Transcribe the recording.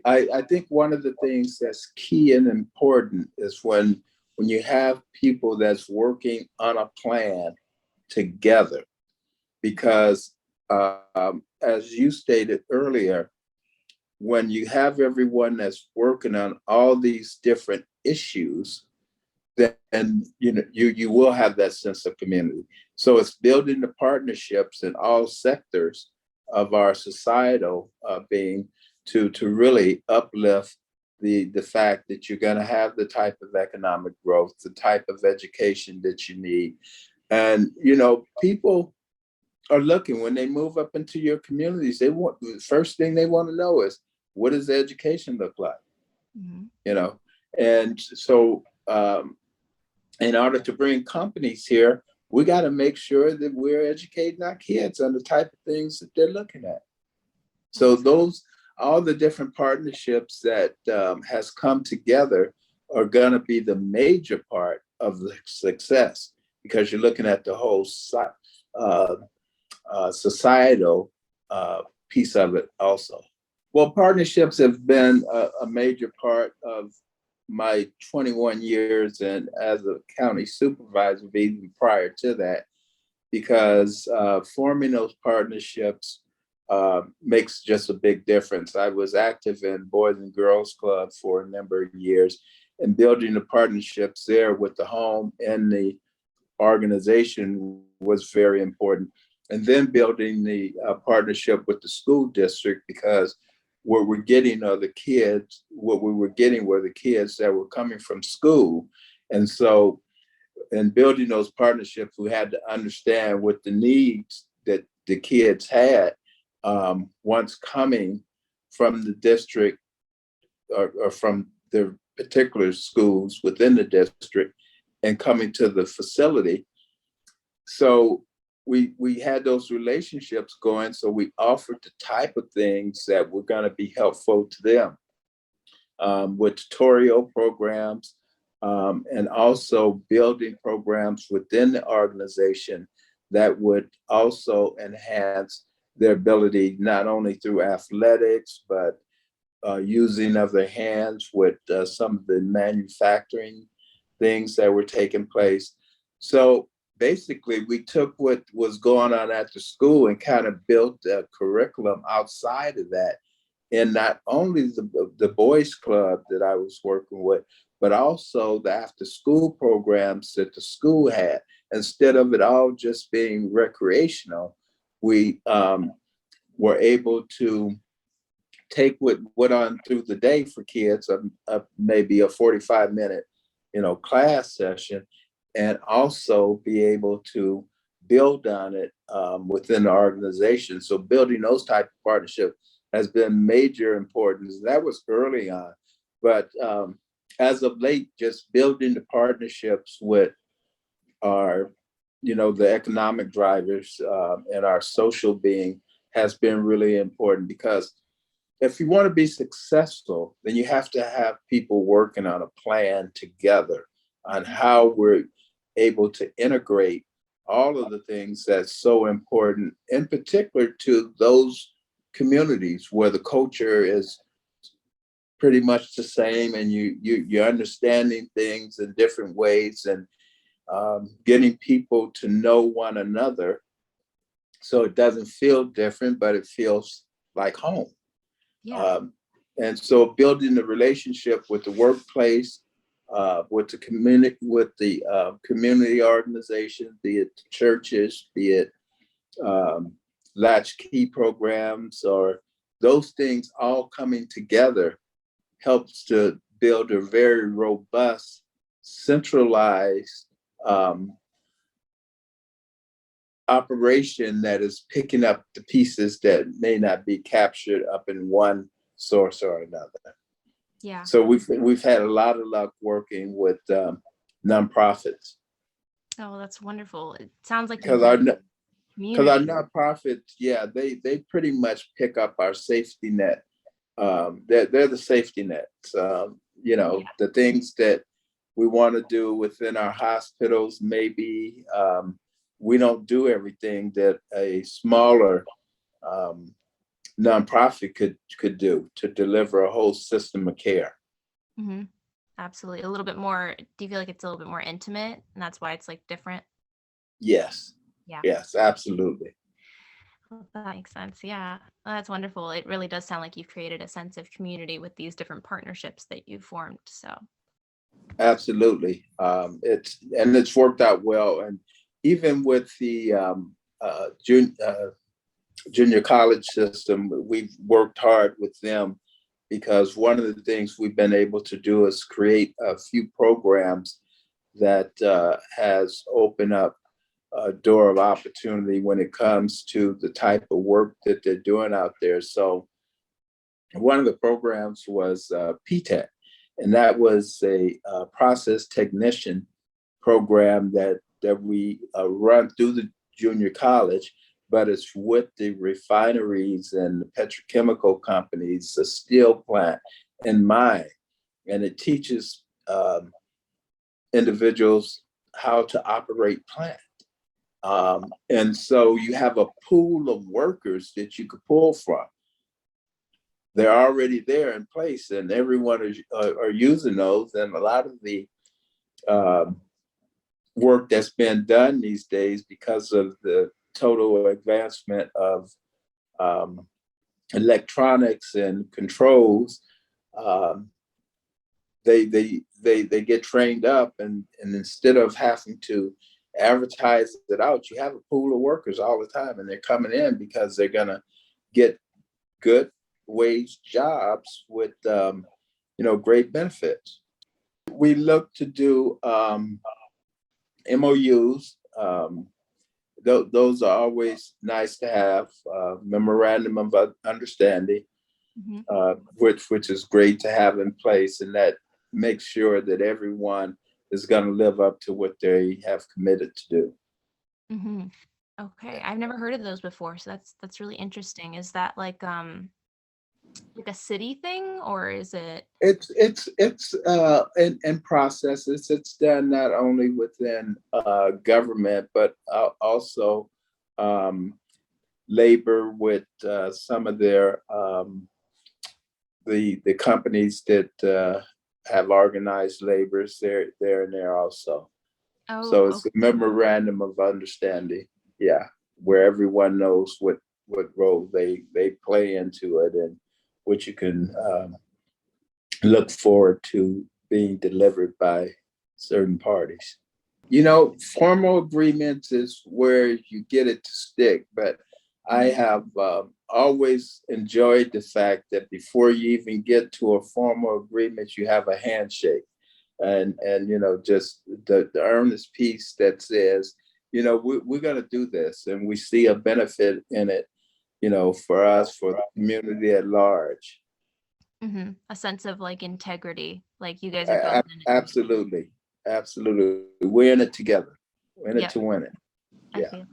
I think one of the things that's key and important is when you have people that's working on a plan together, because as you stated earlier, when you have everyone that's working on all these different issues, then you will have that sense of community. So it's building the partnerships in all sectors of our societal being to really uplift the fact that you're going to have the type of economic growth, the type of education that you need. And people are looking when they move up into your communities. They want the first thing they want to know is, what does the education look like? Mhm. You know, and so in order to bring companies here, we got to make sure that we're educating our kids on the type of things that they're looking at. So That's those, all the different partnerships that has come together are going to be the major part of the success, because you're looking at the whole uh, societal piece of it also. Well, partnerships have been a major part of my 21 years and as a county supervisor, even prior to that, because forming those partnerships makes just a big difference. I was active in Boys and Girls Club for a number of years, and building the partnerships there with the home and the organization was very important. And then building the partnership with the school district, because what we're getting are the kids, what we were getting were the kids that were coming from school. And so, in building those partnerships, we had to understand what the needs that the kids had once coming from the district, or from the particular schools within the district and coming to the facility. So we had those relationships going. So we offered the type of things that were going to be helpful to them, with tutorial programs, and also building programs within the organization that would also enhance their ability, not only through athletics, but using of their hands with some of the manufacturing things that were taking place. So basically, we took what was going on at the school and kind of built a curriculum outside of that. And not only the boys club that I was working with, but also the after school programs that the school had. Instead of it all just being recreational, we were able to take what went on through the day for kids, maybe a 45-minute, class session, and also be able to build on it within the organization. So building those type of partnerships has been major importance. That was early on, but as of late, just building the partnerships with our, the economic drivers and our social being has been really important, because if you want to be successful, then you have to have people working on a plan together on how we're able to integrate all of the things that's so important, in particular to those communities where the culture is pretty much the same, and you're understanding things in different ways, and getting people to know one another, so it doesn't feel different, but it feels like home. yeah. Um, and so building the relationship with the workplace, with the community organizations, be it churches, be it um, latchkey programs, or those things all coming together helps to build a very robust, centralized operation that is picking up the pieces that may not be captured up in one source or another. Yeah. So we've had a lot of luck working with nonprofits, Oh, that's wonderful. It sounds like you because our built because our community. nonprofits, yeah, they pretty much pick up our safety net. They're the safety nets. Yeah. The things that we want to do within our hospitals, maybe we don't do everything that a smaller um, nonprofit could do to deliver a whole system of care. Hmm. Absolutely. A little bit more. Do you feel like it's a little bit more intimate, and that's why it's like different? Yes, Yeah. yes, absolutely. Well, that makes sense. Yeah. Well, that's wonderful. It really does sound like you've created a sense of community with these different partnerships that you've formed. So, Absolutely. It's worked out well. And even with the junior college system, we've worked hard with them because one of the things we've been able to do is create a few programs that has opened up a door of opportunity when it comes to the type of work that they're doing out there. So one of the programs was PTEC, and that was a process technician program that we run through the junior college, but it's with the refineries and the petrochemical companies, the steel plant, and mine, and it teaches individuals how to operate plant. And so you have a pool of workers that you could pull from. They're already there in place, and everyone are using those. And a lot of the work that's been done these days, because of the total advancement of electronics and controls, they get trained up, and instead of having to advertise it out, you have a pool of workers all the time, and they're coming in because they're gonna get good wage jobs with great benefits. We look to do MOUs. Those are always nice to have. Memorandum of understanding, which is great to have in place, and that makes sure that everyone is going to live up to what they have committed to do. hmm okay. I've never heard of those before, so that's really interesting. Is that like a city thing, or is it? It's in processes. It's done not only within government, but also labor with some of their the companies that have organized labors. They're in there also. So Oh, it's a memorandum of understanding. Yeah, where everyone knows what role they play into it, and what you can look forward to being delivered by certain parties. Formal agreements is where you get it to stick, but I have always enjoyed the fact that before you even get to a formal agreement, you have a handshake, and just the earnest piece that says, we're going to do this, and we see a benefit in it, for us, for the community at large. a sense of like integrity, like you guys are both in it. Absolutely. Absolutely. We're in it together. We're in it Yep, to win it. I Yeah. feel it.